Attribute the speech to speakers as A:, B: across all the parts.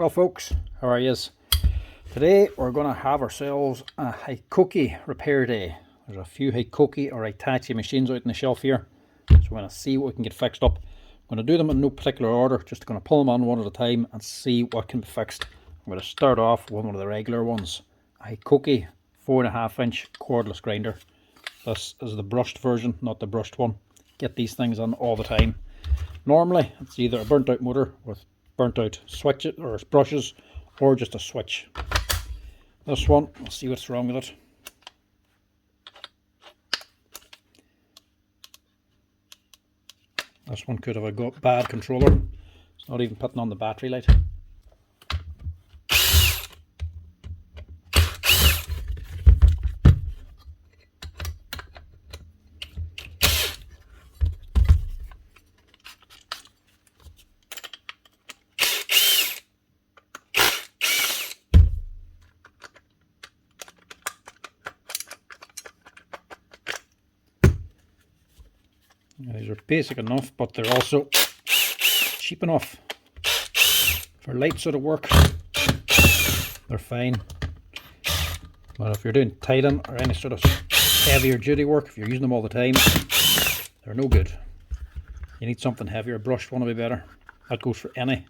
A: Well folks, how are yous? Today we're going to have ourselves a Hikoki repair day. There's a few Hikoki or Hitachi machines out on the shelf here, so we're going to see what we can get fixed up. I'm going to do them in no particular order, just going to pull them on one at a time and see what can be fixed. I'm going to start off with one of the regular ones, a Hikoki 4.5 inch cordless grinder. This is the brushed version, not the brushed one. Get these things on all the time. Normally it's either a burnt out motor with burnt out switches or brushes, or just a switch. This one, we'll see what's wrong with it. This one could have a bad controller. It's not even putting on the battery light. These are basic enough, but they're also cheap enough. For light sort of work, they're fine. But if you're doing tiling or any sort of heavier duty work, if you're using them all the time, they're no good. You need something heavier. A brushed one will be better. That goes for any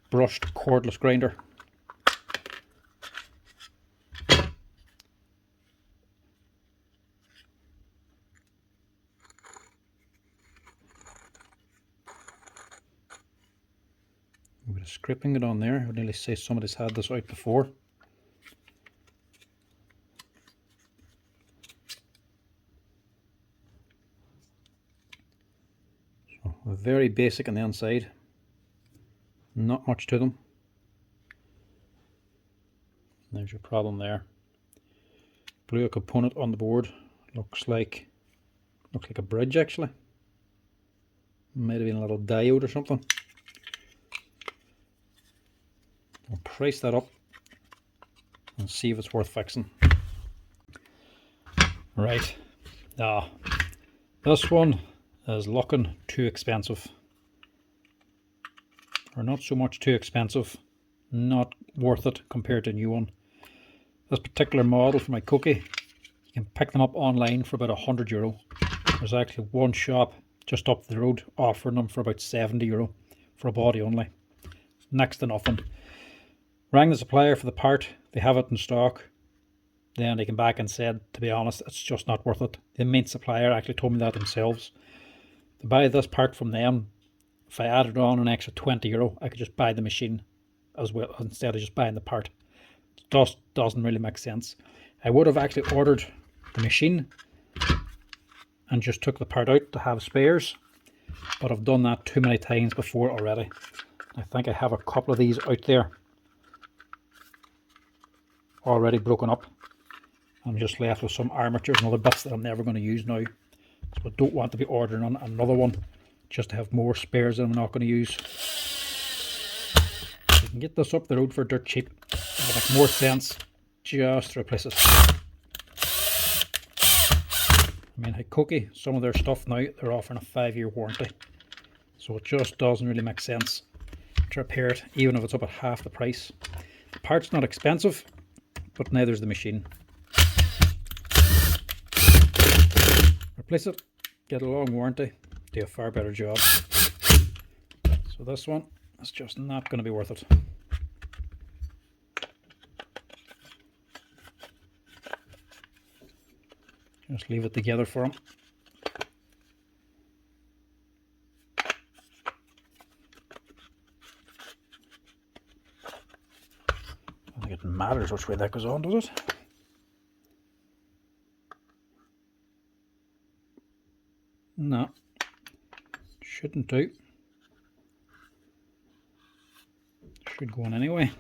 A: brushed cordless grinder. A bit of scraping it on there. I would nearly say somebody's had this out before. So very basic on the inside. Not much to them. There's your problem there. Blew a component on the board. Looks like a bridge actually. Might have been a little diode or something. We'll price that up and see if it's worth fixing. Right, now this one is looking too expensive, or not so much too expensive, not worth it compared to a new one. This particular model from Hikoki, you can pick them up online for about €100. There's actually one shop just up the road offering them for about €70 for a body only. Next to nothing. Rang the supplier for the part, they have it in stock. Then they came back and said, to be honest, it's just not worth it. The main supplier actually told me that themselves. To buy this part from them, if I added on an extra €20, I could just buy the machine as well, instead of just buying the part. It just doesn't really make sense. I would have actually ordered the machine and just took the part out to have spares, but I've done that too many times before already. I think I have a couple of these out there already broken up. I'm just left with some armatures and other bits that I'm never going to use now, so I don't want to be ordering on another one just to have more spares that I'm not going to use. You can get this up the road for dirt cheap. It would make more sense just to replace it. I mean, Hikoki, some of their stuff now, they're offering a 5-year warranty, so it just doesn't really make sense to repair it, even if it's up at half the price. The part's not expensive, but neither's the machine. Replace it, get a long warranty, do a far better job. So this one is just not going to be worth it. Just leave it together for them. I don't think it matters which way that goes on, does it? No, shouldn't do. Should go on anyway.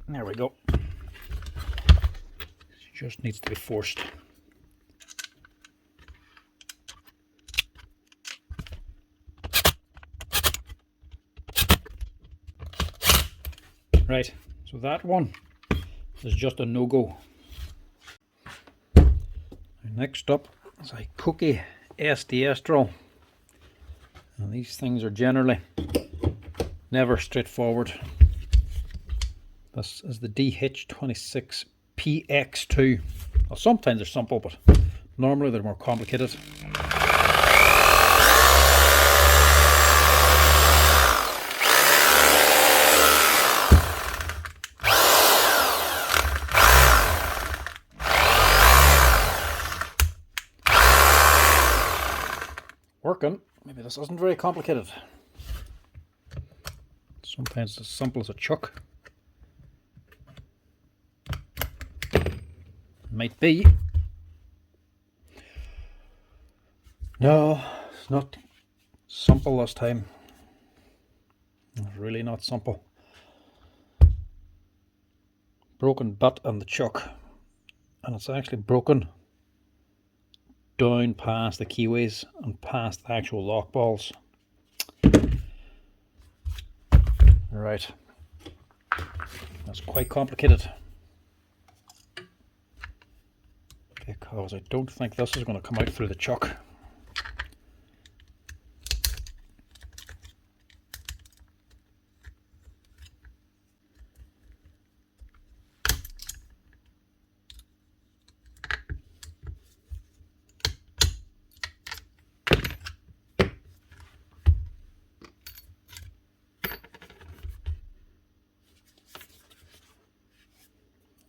A: There we go. It just needs to be forced. Right, so that one is just a no-go. Next up is a Hikoki SDS drill. And these things are generally Never straightforward. This is the DH26PX2. Well, sometimes they're simple, but normally they're more complicated. Working. Maybe this isn't very complicated. Sometimes it's as simple as a chuck. Might be. No, it's not simple this time. It's really not simple. Broken butt on the chuck, and it's actually broken down past the keyways and past the actual lock balls. Right, that's quite complicated, because I don't think this is going to come out through the chuck.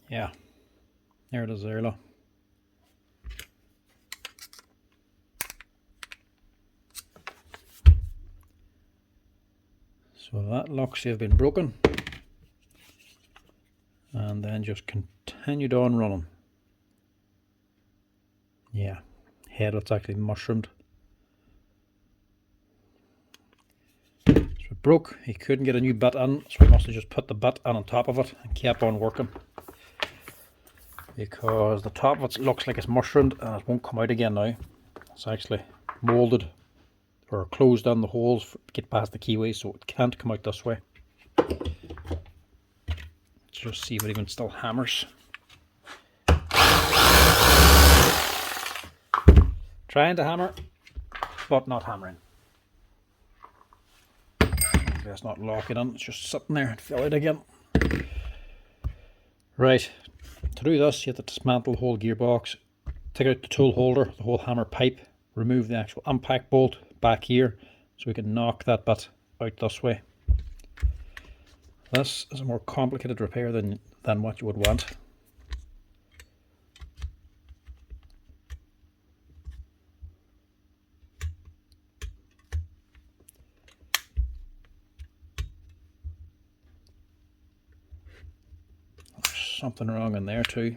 A: Yeah, there it is there, look. So that lock should have been broken, and then just continued on running. Yeah, head it's actually mushroomed. So it broke, he couldn't get a new bit in, so he must have just put the bit in on top of it and kept on working. Because the top of it looks like it's mushroomed and it won't come out again now. It's actually moulded or closed on the holes to get past the keyway, so it can't come out this way. Let's just see if it even still hammers. Trying to hammer, but not hammering. Let's not lock it in, it's just sitting there and fell out again. Right, to do this you have to dismantle the whole gearbox, take out the tool holder, the whole hammer pipe, remove the actual impact bolt back here so we can knock that bit out this way. This is a more complicated repair than what you would want. There's something wrong in there too.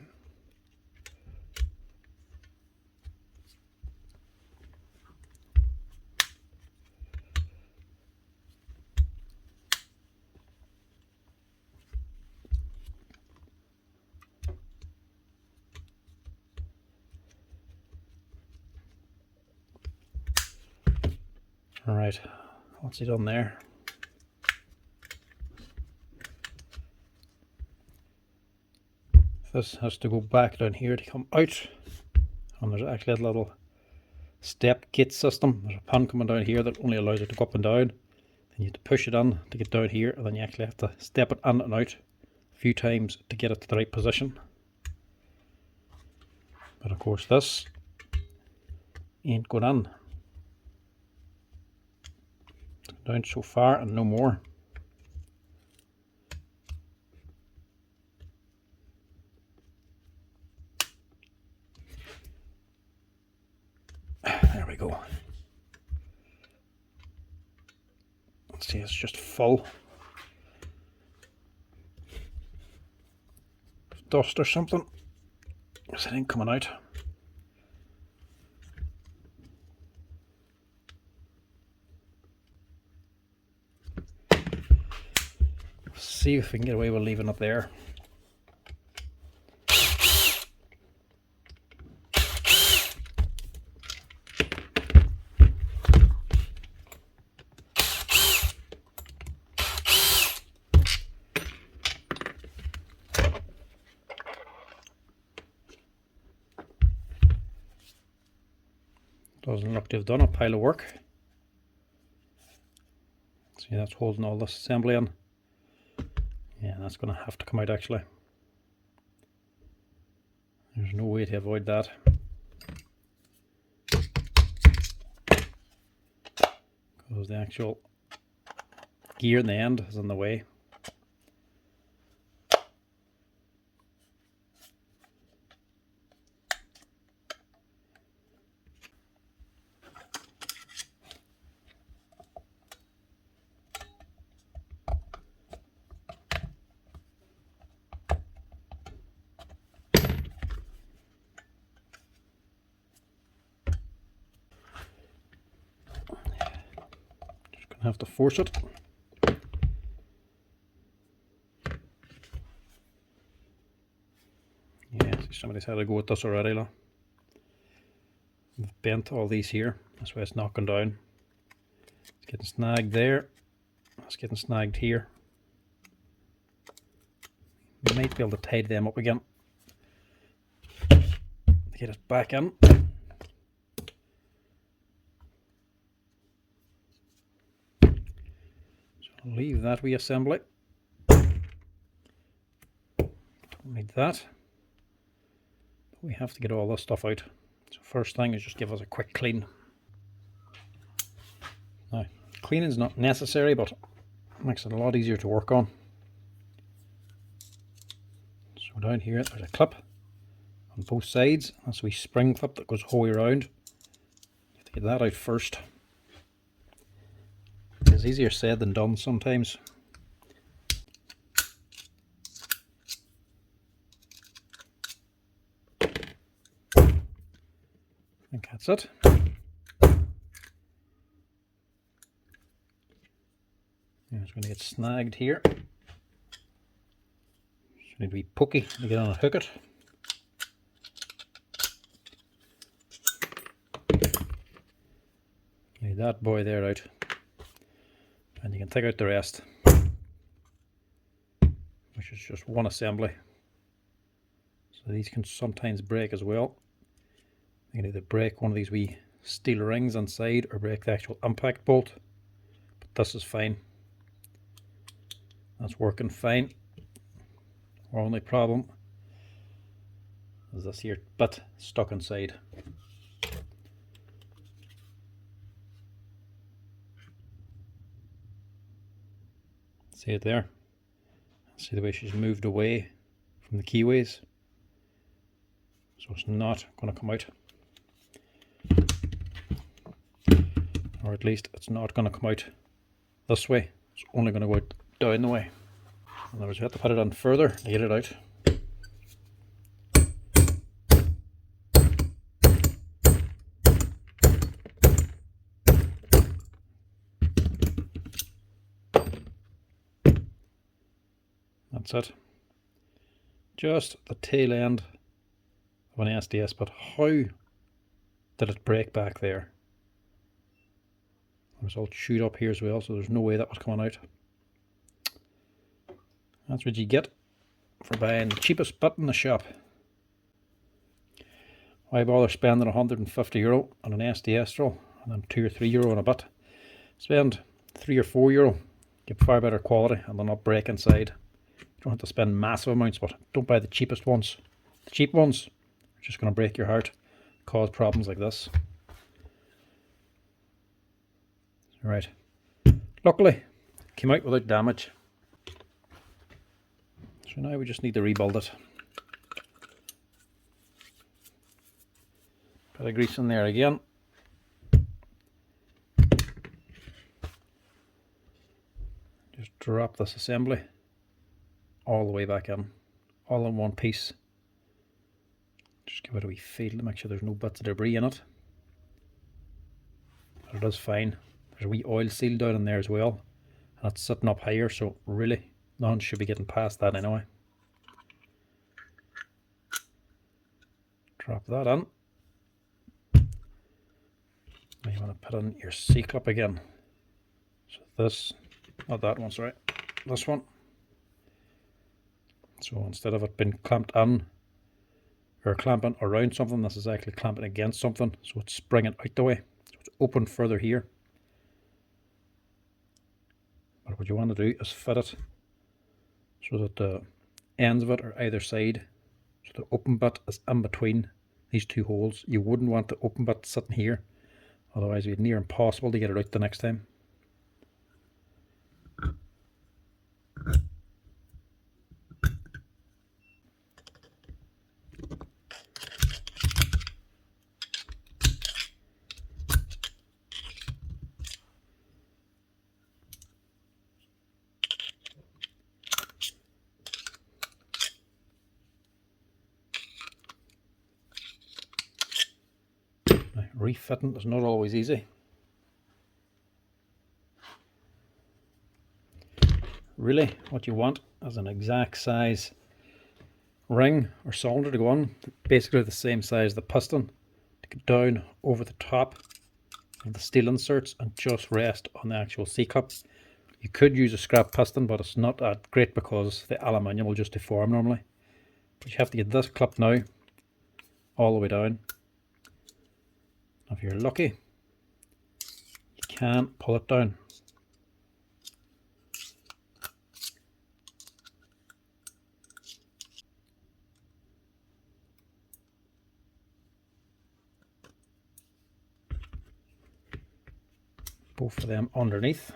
A: Alright, what's he done there? This has to go back down here to come out, and there's actually a little step gate system. There's a pin coming down here that only allows it to go up and down. Then you have to push it in to get down here, and then you actually have to step it in and out a few times to get it to the right position. But of course this ain't going in. Down so far and no more. There we go. Let's see, it's just full. Dust or something. Is it ain't coming out? See if we can get away with leaving it there. Doesn't look to have done a pile of work. So See, that's holding all this assembly in. Yeah, that's going to have to come out actually. There's no way to avoid that. Because the actual gear in the end is in the way. Have to force it. Yeah, see, somebody's had to go with this already. Look. We've bent all these here, that's why it's knocking down. It's getting snagged there, it's getting snagged here. We might be able to tidy them up again to get it back in. Leave that wee assembly. Don't need that. But we have to get all this stuff out. So first thing is just give us a quick clean. Now, cleaning is not necessary, but it makes it a lot easier to work on. So down here there's a clip on both sides. That's a wee spring clip that goes whole way around. You have to get that out first. It's easier said than done sometimes. I think that's it. Yeah, it's going to get snagged here. So need to be pokey to get on and hook it. Need that boy there out. And you can take out the rest, which is just one assembly. So these can sometimes break as well. You can either break one of these wee steel rings inside or break the actual impact bolt. But this is fine. That's working fine. Our only problem is this here bit stuck inside. See it there? See the way she's moved away from the keyways? So it's not going to come out. Or at least it's not going to come out this way. It's only going to go out down the way. In other words, we have to put it on further to get it out. That's it. Just the tail end of an SDS, but how did it break back there? It was all chewed up here as well, so there's no way that was coming out. That's what you get for buying the cheapest bit in the shop. Why bother spending €150 on an SDS drill and then €2 or €3 on a bit? Spend €3 or €4, get far better quality and they'll not break inside. You don't have to spend massive amounts, but don't buy the cheapest ones. The cheap ones are just going to break your heart, cause problems like this. Right. Luckily, came out without damage. So now we just need to rebuild it. Bit of grease in there again. Just drop this assembly all the way back in, all in one piece. Just give it a wee feel to make sure there's no bits of debris in it. But it is fine. There's a wee oil seal down in there as well, and it's sitting up higher, so really none should be getting past that anyway. Drop that in. Now you want to put in your C-clip again. So this, not that one, sorry, this one. So instead of it being clamped in or clamping around something, this is actually clamping against something, so it's springing out the way. So it's open further here. But what you want to do is fit it so that the ends of it are either side, so the open bit is in between these two holes. You wouldn't want the open bit sitting here, otherwise it'd be near impossible to get it out the next time. Now, refitting is not always easy. Really, what you want is an exact size ring or cylinder to go on, basically the same size as the piston, to go down over the top of the steel inserts and just rest on the actual C-cup. You could use a scrap piston, but it's not that great because the aluminium will just deform normally. But you have to get this clip now all the way down. If you're lucky, you can pull it down. Both of them underneath.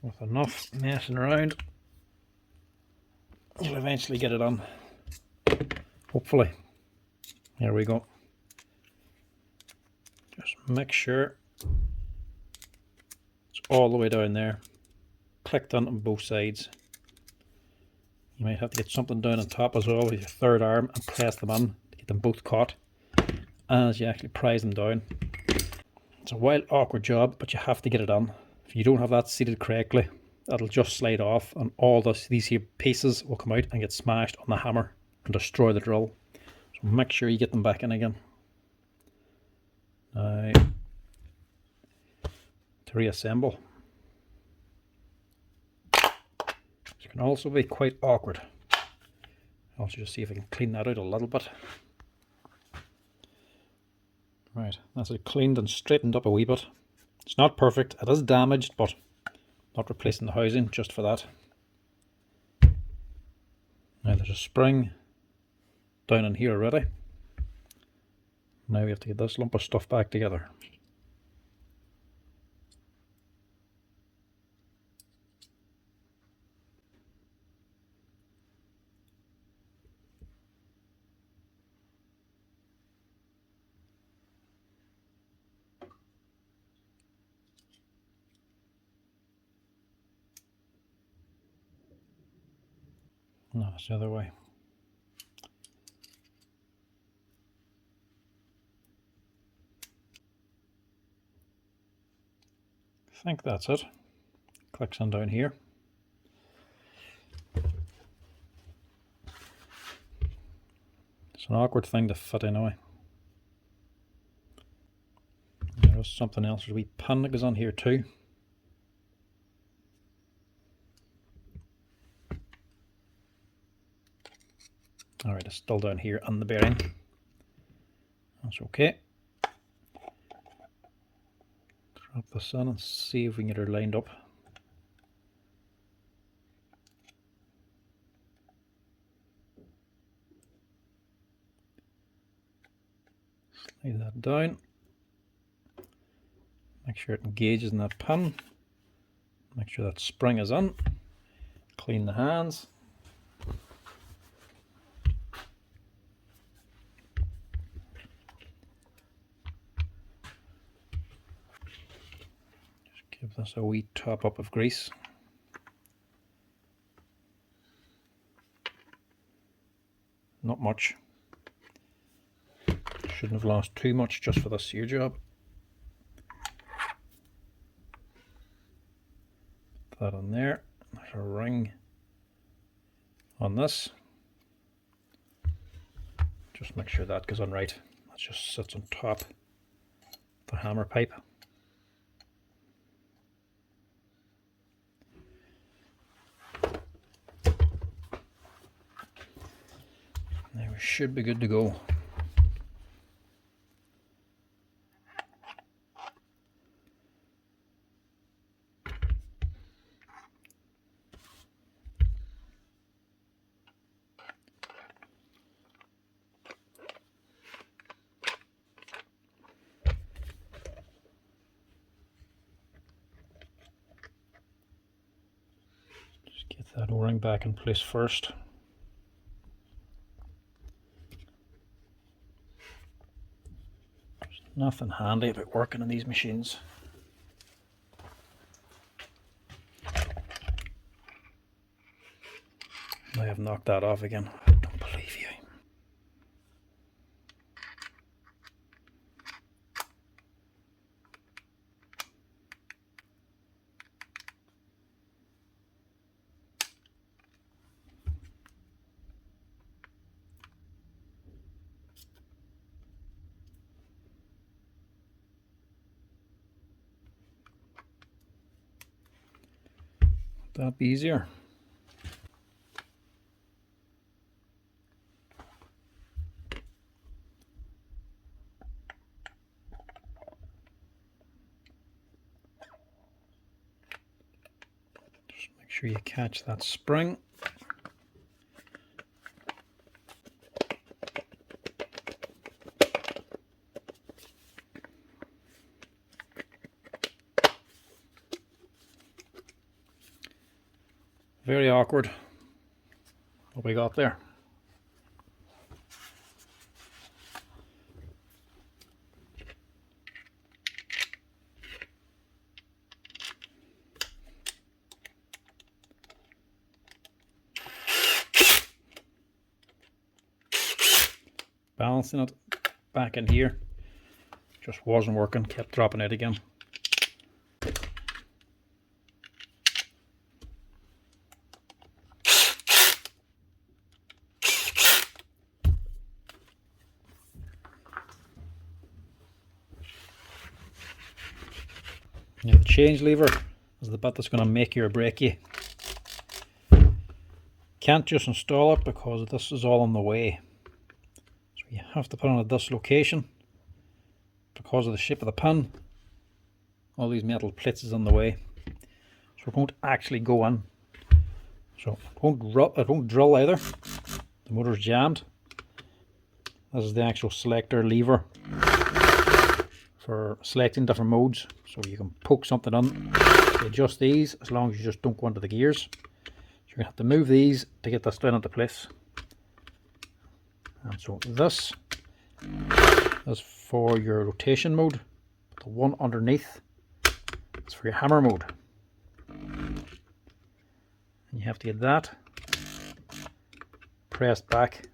A: With enough messing around, you'll eventually get it on. Hopefully. There we go. Just make sure it's all the way down there. Clicked on both sides. You might have to get something down on top as well with your third arm and press them in to get them both caught as you actually prise them down. It's a wild, awkward job, but you have to get it on. If you don't have that seated correctly, that'll just slide off and all these here pieces will come out and get smashed on the hammer and destroy the drill. So make sure you get them back in again. Now, to reassemble, it can also be quite awkward. I'll also just see if I can clean that out a little bit. Right, that's it cleaned and straightened up a wee bit. It's not perfect, it is damaged, but not replacing the housing just for that. Now there's a spring down in here already. Now we have to get this lump of stuff back together. No, it's the other way. I think that's it. Clicks on down here. It's an awkward thing to fit anyway. There's something else. There's a wee pin that goes on here too. Alright, it's still down here on the bearing. That's okay. Drop this in and see if we can get her lined up. Slide that down. Make sure it engages in that pin. Make sure that spring is on. Clean the hands. Just give this a wee top up of grease. Not much. Shouldn't have lost too much just for this here job. Put that on there. There's a ring on this. Just make sure that goes on right. That just sits on top of the hammer pipe. Now we should be good to go. that O-ring back in place first. There's nothing handy about working on these machines. I have knocked that off again. I don't believe you. That'd be easier. Just make sure you catch that spring. Very awkward what we got there. Balancing it back in here just wasn't working, kept dropping out again. Now the change lever is the bit that's going to make you or break you. Can't just install it because this is all in the way. So you have to put on a dislocation because of the shape of the pin. All these metal plates is in the way. So it won't actually go in. So it won't drill either. The motor's jammed. This is the actual selector lever for selecting different modes, so you can poke something in to adjust these as long as you just don't go into the gears. So you're going to have to move these to get this down into place. And so this is for your rotation mode. The one underneath is for your hammer mode. And you have to get that pressed back.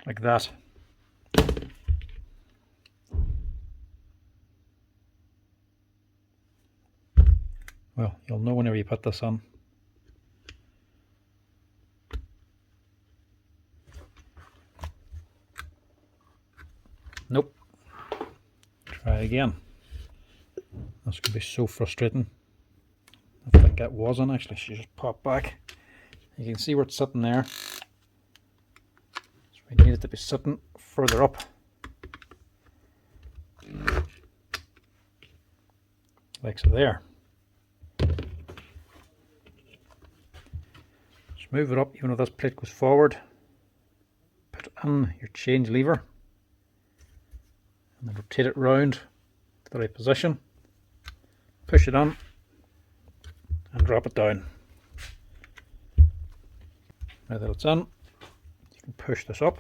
A: Like that. Well, you'll know whenever you put this on. Nope. Try again. This could be so frustrating. I think that wasn't actually. She just popped back. You can see where it's sitting there. We need it to be sitting further up. Like so there. Just move it up even though this plate goes forward. Put in your change lever. And then rotate it round to the right position. Push it on. And drop it down. Now that it's in, you can push this up,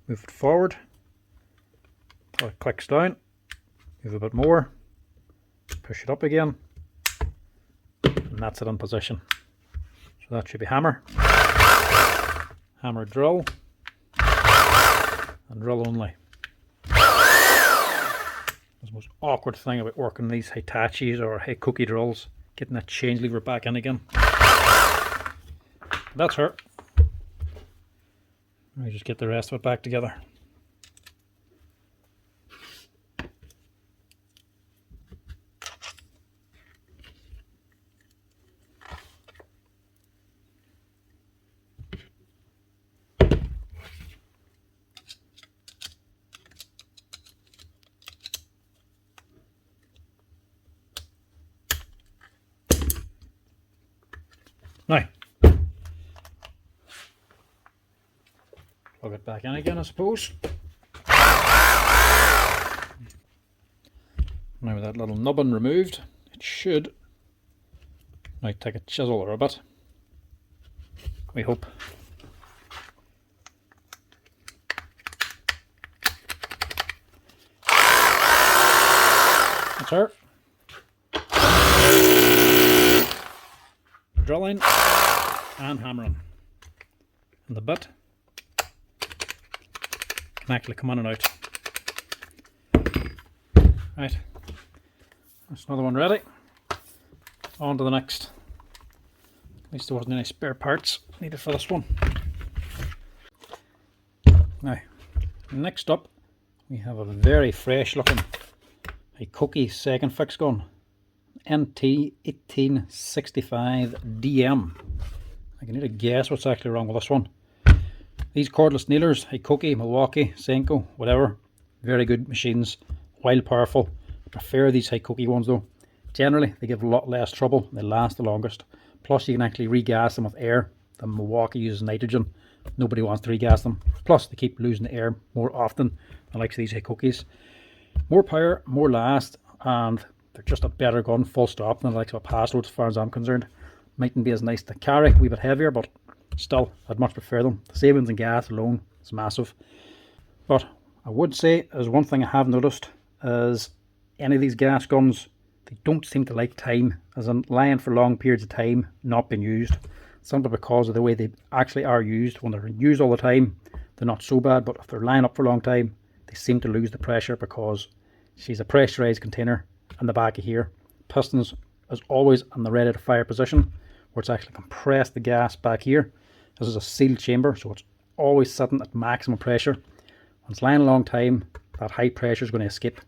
A: move it forward, until it clicks down, move a bit more, push it up again, and that's it in position. So that should be hammer, hammer drill, and drill only. That's the most awkward thing about working these Hitachis or Hikoki drills, getting that change lever back in again. That's her. Let me just get the rest of it back together. Now, plug it back in again, I suppose. Now with that little nubbin removed, it should now take a chisel or a bit. We hope. That's her. Drilling and hammering. And the bit can actually come in and out. Right, that's another one ready. On to the next. At least there wasn't any spare parts needed for this one. Now, next up we have a very fresh looking Hikoki second fix gun, NT1865DM. I can need to guess what's actually wrong with this one. These cordless nailers, Hikoki, Milwaukee, Senko, whatever, very good machines, wild powerful. I prefer these Hikoki ones though. Generally they give a lot less trouble, they last the longest. Plus you can actually regas them with air. The Milwaukee uses nitrogen. Nobody wants to regas them. Plus they keep losing the air more often than like these Hikokis. More power, more last, and they're just a better gun, full stop, than the likes of a Passload as far as I'm concerned. Mightn't be as nice to carry, a wee bit heavier, but still, I'd much prefer them. The savings in gas alone is massive. But I would say, as one thing I have noticed, is any of these gas guns, they don't seem to like time, as in lying for long periods of time, not being used. Simply because of the way they actually are used. When they're used all the time, they're not so bad, but if they're lying up for a long time, they seem to lose the pressure because she's a pressurized container in the back of here. Pistons is always in the ready to fire position, where it's actually compressed the gas back here. This is a sealed chamber, so it's always sitting at maximum pressure. When it's lying a long time, that high pressure is going to escape.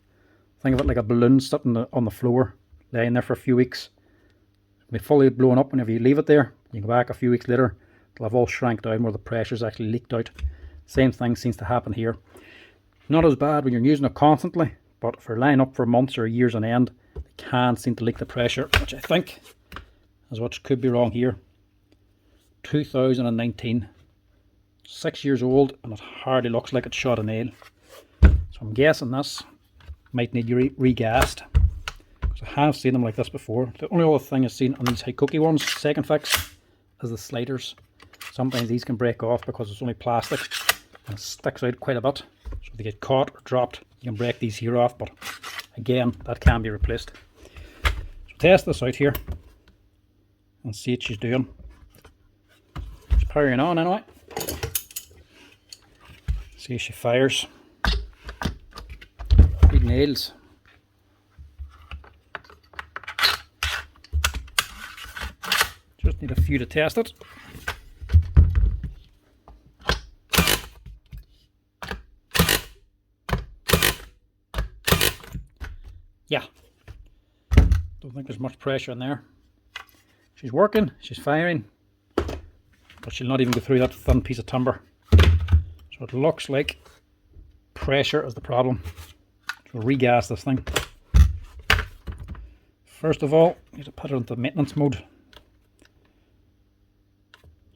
A: Think of it like a balloon sitting on the floor, laying there for a few weeks. It'll be fully blown up whenever you leave it there. You go back a few weeks later, it'll have all shrank down where the pressure's actually leaked out. Same thing seems to happen here. Not as bad when you're using it constantly, but if you're lying up for months or years on end, they can seem to leak the pressure, which I think is what could be wrong here. 2019, 6 years old, and it hardly looks like it's shot a nail. So I'm guessing this might need you regassed, because I have seen them like this before. The only other thing I've seen on these Hikoki ones, second fix, is the sliders. Sometimes these can break off because it's only plastic and it sticks out quite a bit. So if they get caught or dropped, you can break these here off, but again, that can be replaced. So test this out here and see what she's doing. She's powering on anyway. See if she fires. Big nails. Just need a few to test it. Yeah, don't think there's much pressure in there. She's working, she's firing, but she'll not even go through that thin piece of timber. So it looks like pressure is the problem. So we'll regas this thing. First of all, you need to put it into maintenance mode.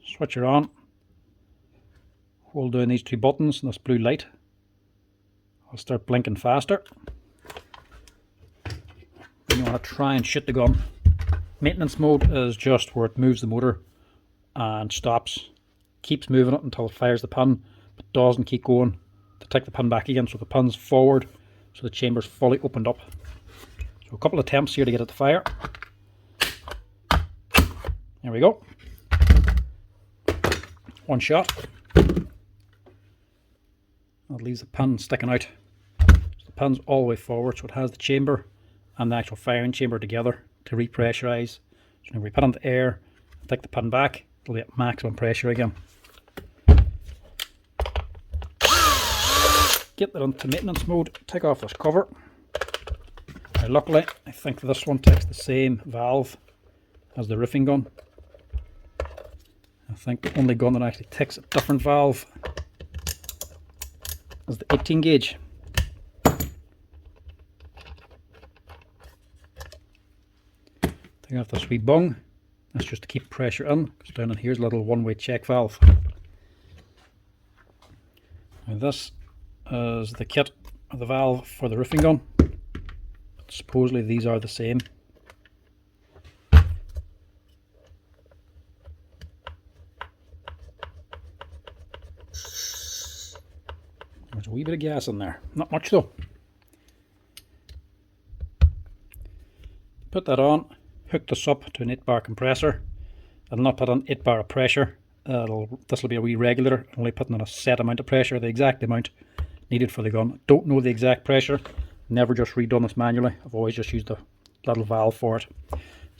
A: Switch her on. Hold down these two buttons and this blue light. I'll start blinking faster. You want to try and shoot the gun. Maintenance mode is just where it moves the motor and stops, keeps moving it until it fires the pin, but doesn't keep going to take the pin back again. So the pin's forward, so the chamber's fully opened up. So a couple of attempts here to get it to fire. There we go. One shot. That leaves the pin sticking out. So the pin's all the way forward, so it has the chamber and the actual firing chamber together to repressurize. So when we put it into air, take the pin back, it'll be at maximum pressure again. Get that into maintenance mode, take off this cover. Now luckily, I think this one takes the same valve as the roofing gun. I think the only gun that actually takes a different valve is the 18 gauge. Taking off this wee bung, that's just to keep pressure in, because down in here's a little one-way check valve. Now this is the kit of the valve for the roofing gun. supposedly these are the same. There's a wee bit of gas in there, not much though. Put that on, hook this up to an 8 bar compressor. I'll not put on 8 bar of pressure. This will be a wee regulator, only putting on a set amount of pressure, the exact amount needed for the gun. Don't know the exact pressure, never just redone this manually. I've always just used the little valve for it. So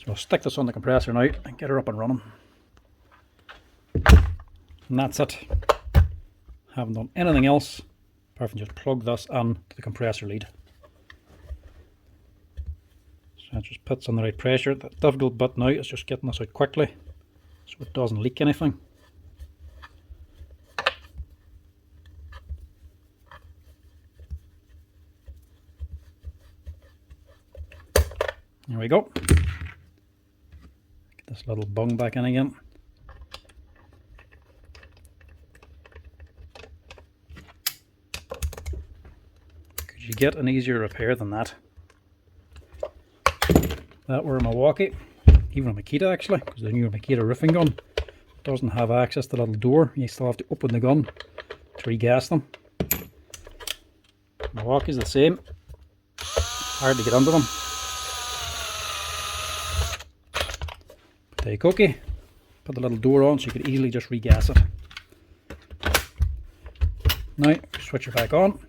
A: I'll stick this on the compressor now and get her up and running. And that's it. Haven't done anything else apart from just plug this on to the compressor lead. So it just puts on the right pressure. The difficult bit now is just getting this out quickly so it doesn't leak anything. There we go. Get this little bung back in again. Could you get an easier repair than that? That were a Milwaukee, even a Makita actually, because the new Makita roofing gun doesn't have access to the little door. You still have to open the gun to regas them. Milwaukee's the same. Hard to get under them. The Hikoki, put the little door on so you could easily just regas it. Now, switch it back on.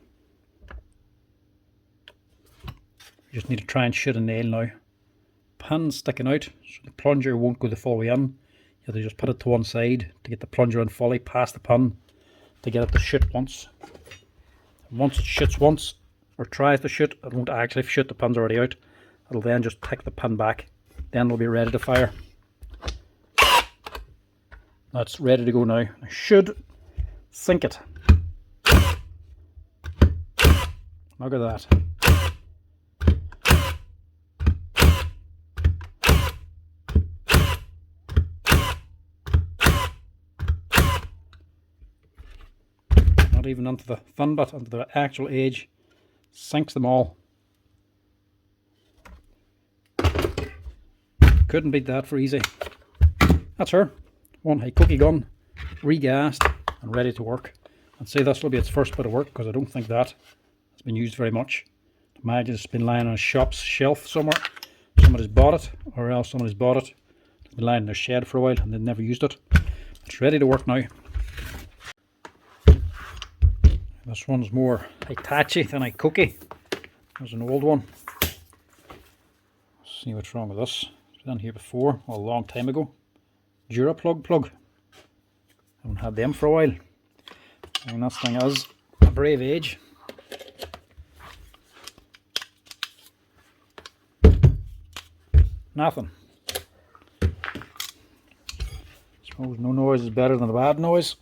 A: You just need to try and shoot a nail now. Pin sticking out, so the plunger won't go the full way in. You have to just put it to one side to get the plunger in fully past the pin to get it to shoot once. And once it shoots once, or tries to shoot, it won't actually shoot, the pin's already out. It'll then just pick the pin back, then it'll be ready to fire. That's ready to go now. I should sink it. Look at that. Not even onto the fun bit, onto the actual edge. Sinks them all. Couldn't beat that for easy. That's her. One Hikoki gun, regassed and ready to work. And say this will be its first bit of work because I don't think that has been used very much. Imagine it's been lying on a shop's shelf somewhere. Somebody's bought it, or else somebody's bought it. It's been lying in their shed for a while and they've never used it. It's ready to work now. This one's more Hitachi than Hikoki. There's an old one. Let's see what's wrong with this. It's been on here before, a long time ago. Duraplug plug. Haven't had them for a while. And this thing is a brave age. Nothing. Suppose no noise is better than a bad noise.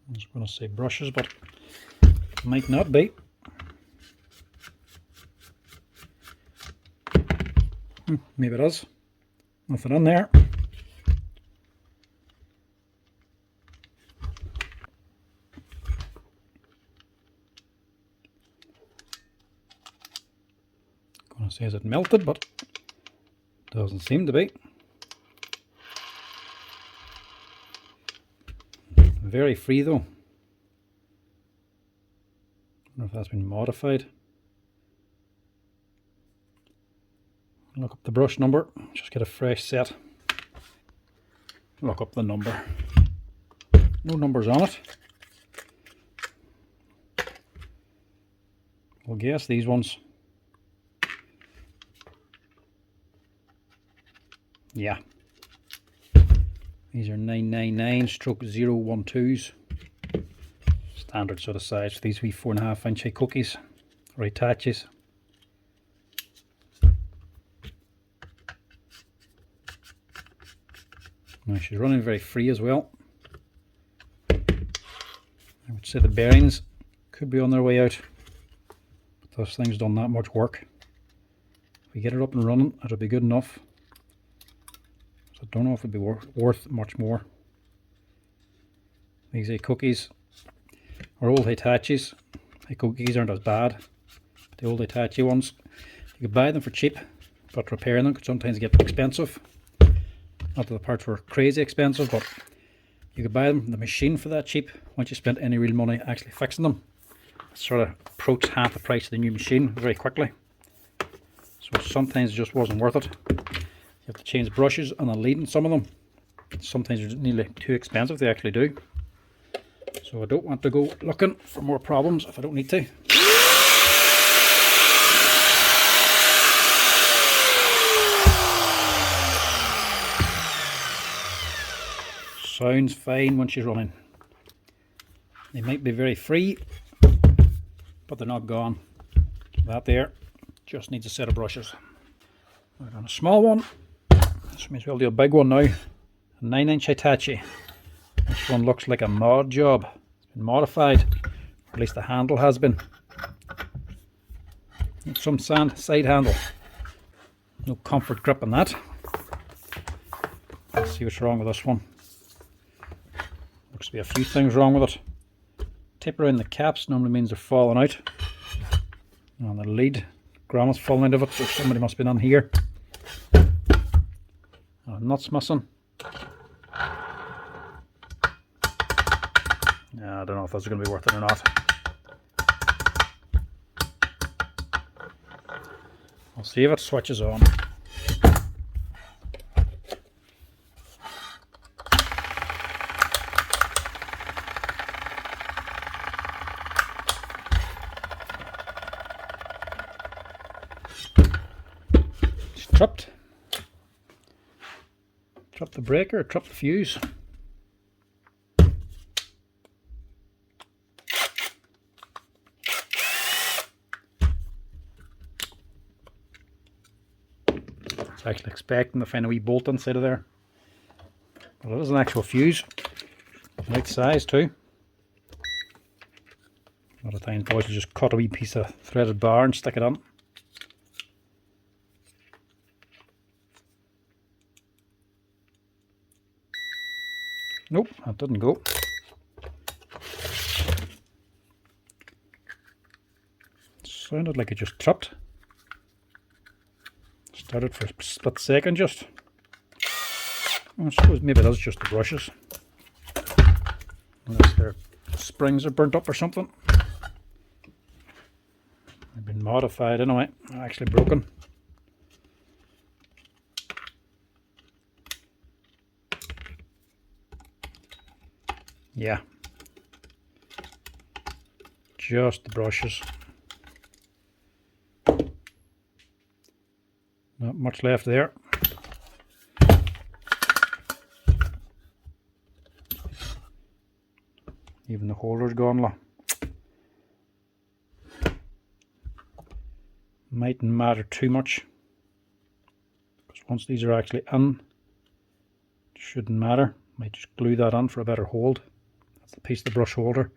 A: I was going to say brushes, but it might not be. Maybe it is. Nothing in there. Gonna say is it melted, but doesn't seem to be. Very free though. I don't know if that's been modified. Look up the brush number, just get a fresh set. Look up the number. No numbers on it. We'll guess these ones. Yeah. These are 999/012s. Standard sort of size for these wee 4.5 inch Hikokis or Hitachis. Now she's running very free as well. I would say the bearings could be on their way out, but this thing's done that much work. If we get it up and running, it'll be good enough. So I don't know if it'd be worth much more. These Hikokis or old Hitachis. Hikokis aren't as bad. The old Hitachi ones, you could buy them for cheap, but repairing them could sometimes get expensive. Not that the parts were crazy expensive, but you could buy them from the machine for that cheap once you spent any real money actually fixing them. It sort of approached half the price of the new machine very quickly. So sometimes it just wasn't worth it. You have to change brushes and the lead in some of them. Sometimes they're nearly too expensive, they actually do. So I don't want to go looking for more problems if I don't need to. Sounds fine when she's running. They might be very free, but they're not gone. That there just needs a set of brushes. We're on a small one, so may as well do a big one now. A 9-inch Hitachi. This one looks like a mod job. It's been modified, or at least the handle has been. Some side handle. No comfort grip on that. Let's see what's wrong with this one. Looks to be a few things wrong with it. Tip around the caps normally means they're falling out. And the lead grommet's falling out of it, so somebody must have been on here. Nuts missing. Yeah, I don't know if that's going to be worth it or not. I'll see if it switches on. It's tripped. Tripped the breaker, tripped the fuse. Actually expecting to find a wee bolt inside of there, but it is an actual fuse, right size too. A lot of times boys will just cut a wee piece of threaded bar and stick it on. Nope, that didn't go. Sounded like it just tripped. Started for a split second just. I suppose maybe that's just the brushes. Unless their springs are burnt up or something. They've been modified anyway. They're actually broken. Yeah. Just the brushes. Not much left there. Even the holder's gone. Mightn't matter too much, because once these are actually in, it shouldn't matter. Might just glue that on for a better hold. That's the piece of the brush holder.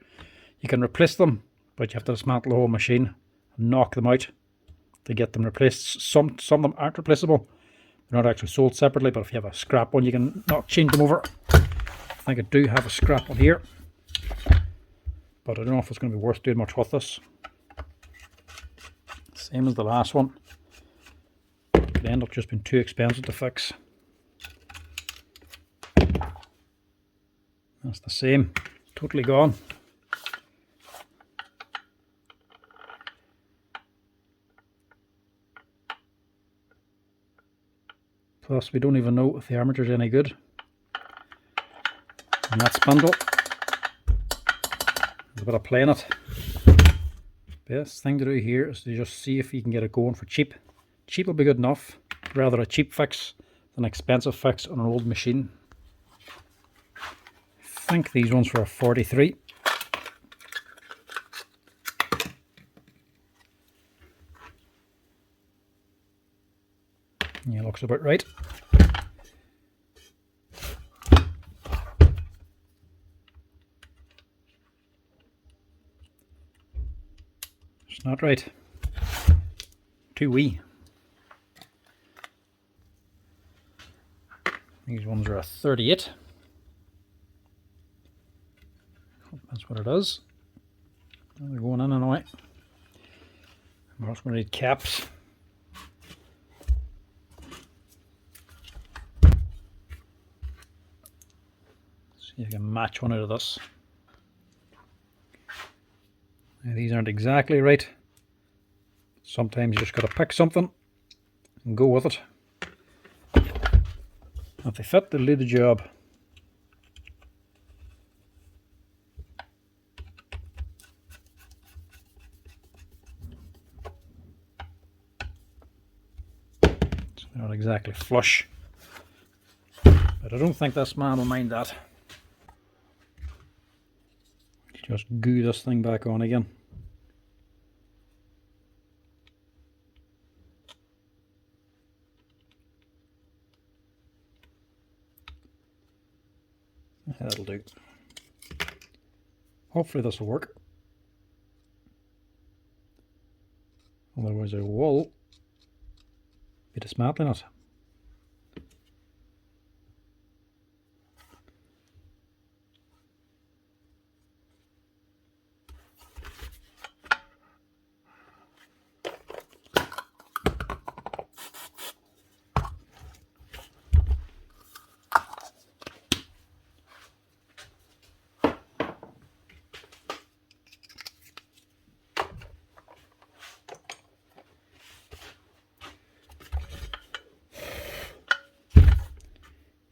A: You can replace them, but you have to dismantle the whole machine and knock them out to get them replaced. Some of them aren't replaceable. They're not actually sold separately, but if you have a scrap one, you can change them over. I think I do have a scrap one here, but I don't know if it's going to be worth doing much with this. Same as the last one. Could end up just being too expensive to fix. That's the same. Totally gone. Plus, we don't even know if the armature's any good. And that spindle, there's a bit of playing it. Best thing to do here is to just see if you can get it going for cheap. Cheap will be good enough. Rather a cheap fix than an expensive fix on an old machine. I think these ones were 43. Yeah, looks about right. It's not right. Too wee. These ones are a 38. That's what it is. They're going in and out. We're also going to need caps. See if you can match one out of this. Now, these aren't exactly right. Sometimes you just got to pick something and go with it. If they fit, they'll do the job. They're not exactly flush, but I don't think this man will mind that. Just glue this thing back on again. That'll do. Hopefully this will work. Otherwise I will be dismantling it.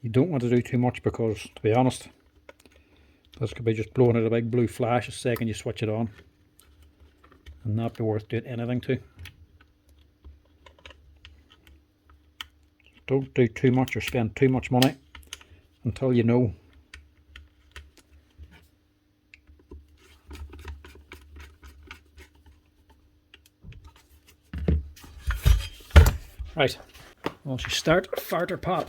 A: You don't want to do too much because, to be honest, this could be just blowing out a big blue flash the second you switch it on and not be worth doing anything to. Don't do too much or spend too much money until you know. Right, once you start, fart or pop.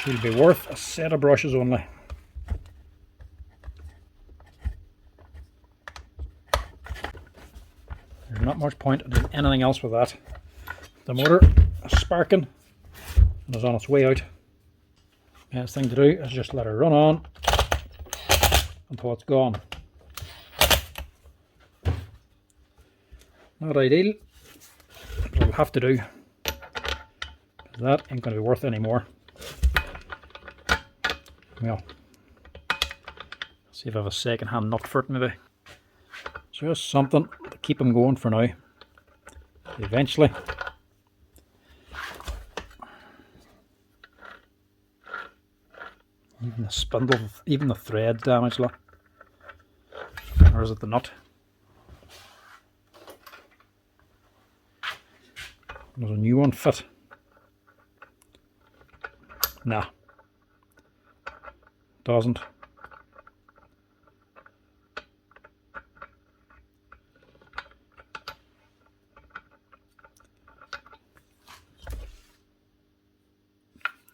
A: Should be worth a set of brushes only. There's not much point in doing anything else with that. The motor is sparking and is on its way out. Best thing to do is just let it run on until it's gone. Not ideal, but it'll have to do. That ain't going to be worth any more. Well, see if I have a second hand nut for it maybe. Just something to keep them going for now. Eventually. Even the spindle, even the thread damaged, look. Or is it the nut? Does a new one fit? Nah. Doesn't.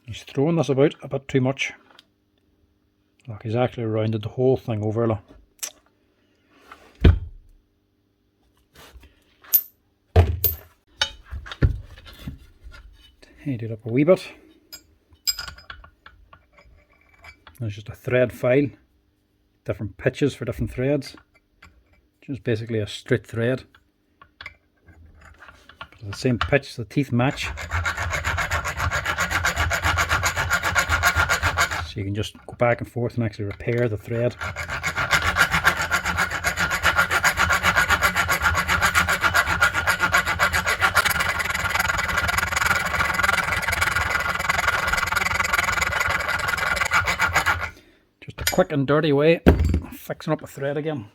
A: He's throwing this about a bit too much. Look, he's actually rounded the whole thing over. Look. Tidy it up a wee bit. There's just a thread file, different pitches for different threads, just basically a straight thread. But the same pitch, the teeth match. So you can just go back and forth and actually repair the thread. Quick and dirty way of fixing up a thread again.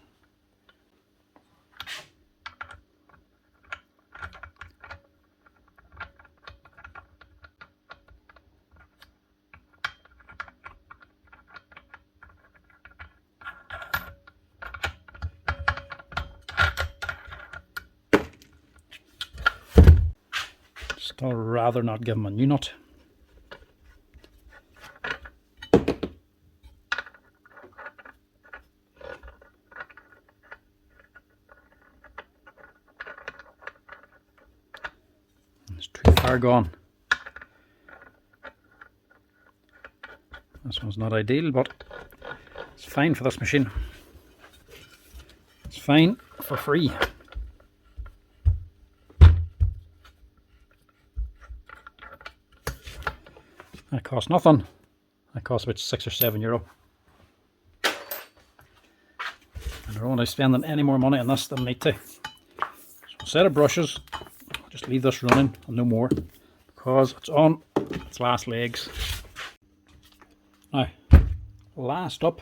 A: Still rather not give them a new nut. It's too far gone. This one's not ideal, but it's fine for this machine. It's fine for free. That costs nothing. That costs about €6 or €7. And I don't want to spend any more money on this than I need to. So instead of brushes, I'll just leave this running and no more, because it's on its last legs. Now, last up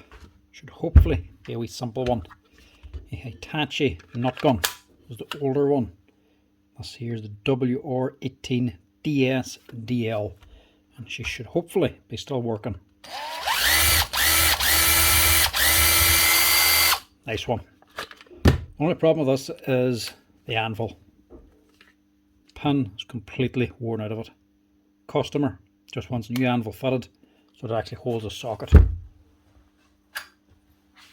A: should hopefully be a wee simple one. A Hitachi nut gun is the older one. This here's the WR18DS-DL, and she should hopefully be still working. Nice one. Only problem with this is the anvil. Pin is completely worn out of it. Customer just wants a new anvil fitted so it actually holds a socket.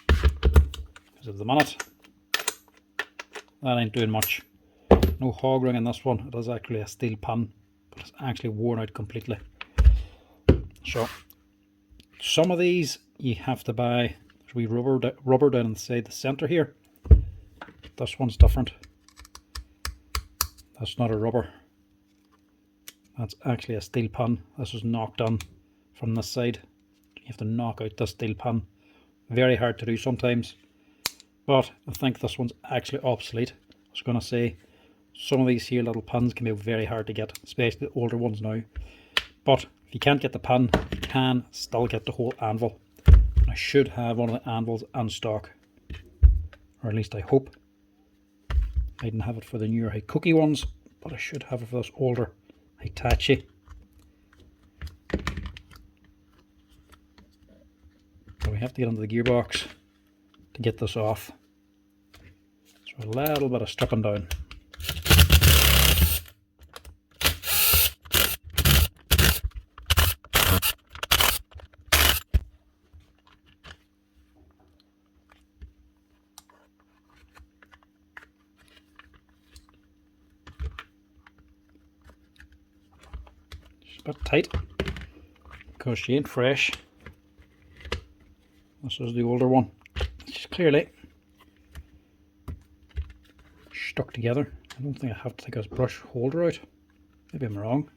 A: Because at the minute, that ain't doing much. No hog ring in this one. It is actually a steel pin, but it's actually worn out completely. So some of these you have to buy. There's wee rubber down inside the centre here. This one's different. That's not a rubber. That's actually a steel pin. This is knocked in from this side. You have to knock out this steel pin. Very hard to do sometimes. But I think this one's actually obsolete. I was going to say, some of these here little pins can be very hard to get, especially the older ones now. But if you can't get the pin, you can still get the whole anvil. And I should have one of the anvils in stock. Or at least I hope. I didn't have it for the newer Hikoki ones, but I should have it for this older Hitachi. So we have to get into the gearbox to get this off. So a little bit of stripping down. It's a bit tight because she ain't fresh. This is the older one. It's clearly stuck together. I don't think I have to take this brush holder out. Maybe I'm wrong.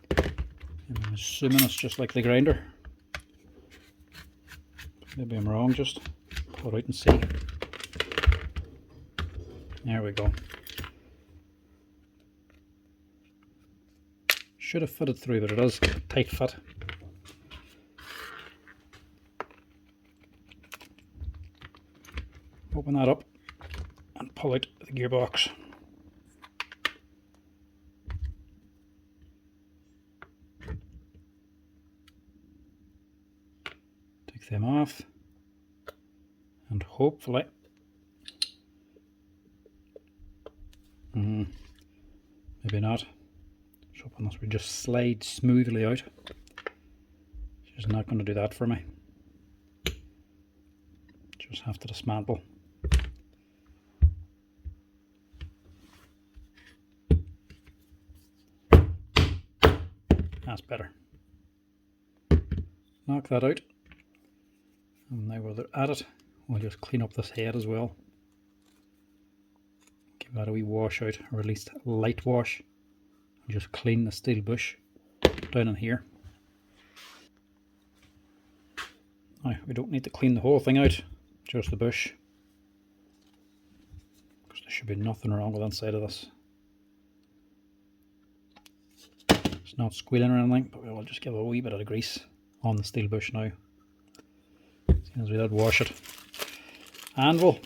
A: I'm assuming it's just like the grinder. Maybe I'm wrong, just pull it out and see. There we go. Should have fitted through, but it is a tight fit. Open that up and pull out the gearbox. Take them off, and hopefully maybe not. Let's open this. We just slide smoothly out. She's not going to do that for me. Just have to dismantle. That's better. Knock that out. And now while they're at it, we'll just clean up this head as well. Give that a wee wash out, or at least a light wash. And just clean the steel bush down in here. Now, we don't need to clean the whole thing out, just the bush. Because there should be nothing wrong with the inside of this. It's not squealing or anything, but we'll just give a wee bit of grease on the steel bush now. As we did wash it. Anvil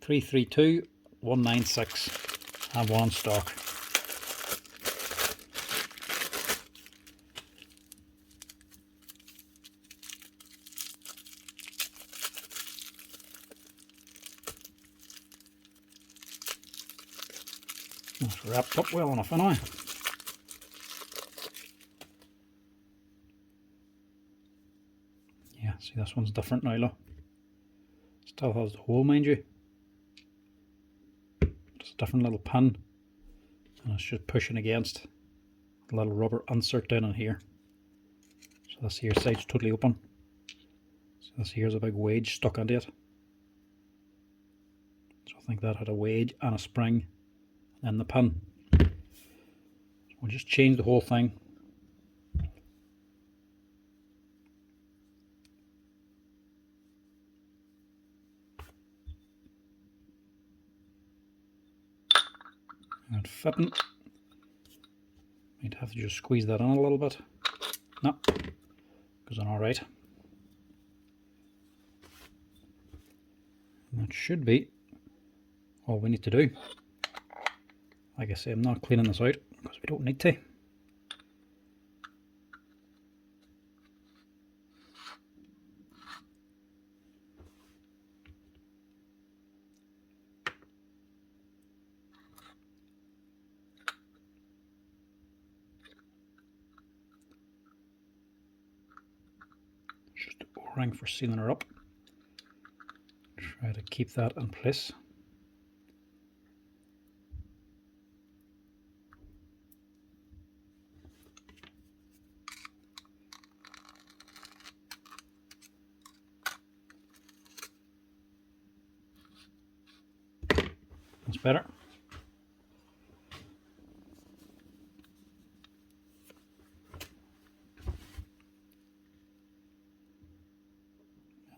A: 332196. Have one in stock. It's wrapped up well enough anyway. Yeah, see, this one's different now, look. Still has the hole, mind you. It's a different little pin, and it's just pushing against a little rubber insert down in here. So this here side's totally open. So this here's a big wedge stuck into it. So I think that had a wedge and a spring and the pin. So we'll just change the whole thing. And fitting. Might have to just squeeze that in a little bit. No, goes on alright. That should be all we need to do. Like I say, I'm not cleaning this out because we don't need to. Just an O-ring for sealing her up. Try to keep that in place. That's better.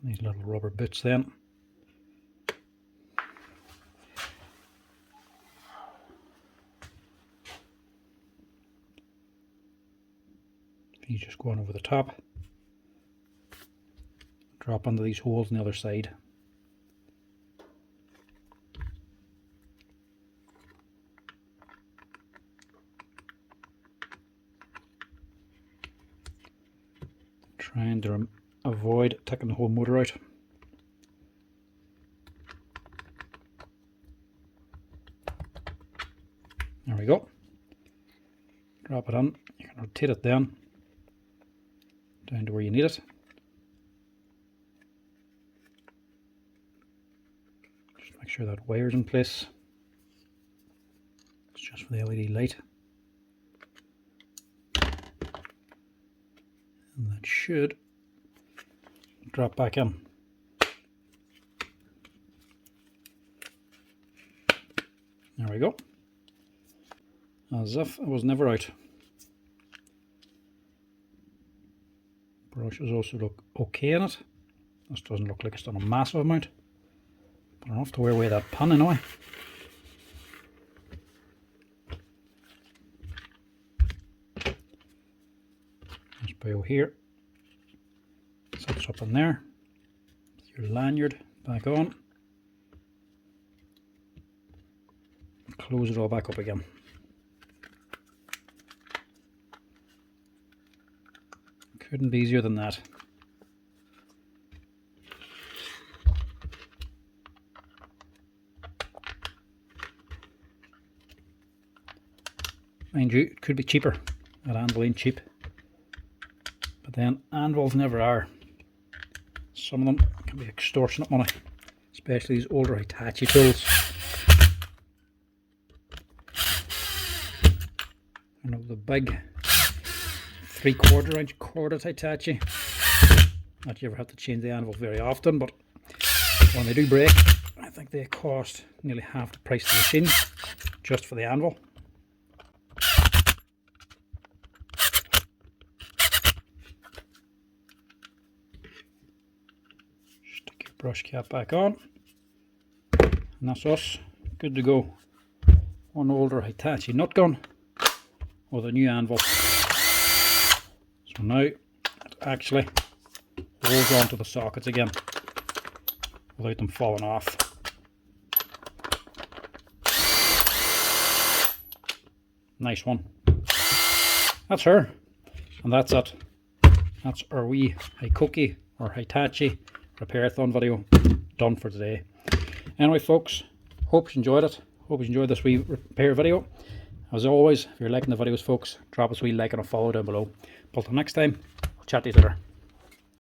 A: And these little rubber boots then. You just go on over the top, drop into these holes on the other side. Trying to avoid taking the whole motor out. There we go. Drop it in. You can rotate it down to where you need it. Just make sure that wire's in place. It's just for the LED light. And that should drop back in. There we go. As if it was never out. Brushes also look okay in it. This doesn't look like it's done a massive amount, but enough to wear away that pin anyway. This bow here sits up in there. Your lanyard back on. Close it all back up again. Couldn't be easier than that. Mind you, it could be cheaper. That anvil ain't cheap. But then anvils never are. Some of them can be extortionate money, especially these older Hitachi tools. I know the big 3/4 inch corded Hitachi. Not you ever have to change the anvil very often, but when they do break, I think they cost nearly half the price of the machine just for the anvil. Stick your brush cap back on, and that's us, good to go. One older Hitachi nut gun with a new anvil. So now it actually holds onto the sockets again without them falling off. Nice one. That's her, and that's it. That's our wee Hikoki or Hitachi Repairathon video done for today. Anyway folks, hope you enjoyed it. Hope you enjoyed this wee repair video. As always, if you're liking the videos, folks, drop us a wee like and a follow down below. But until next time, I'll chat to you later.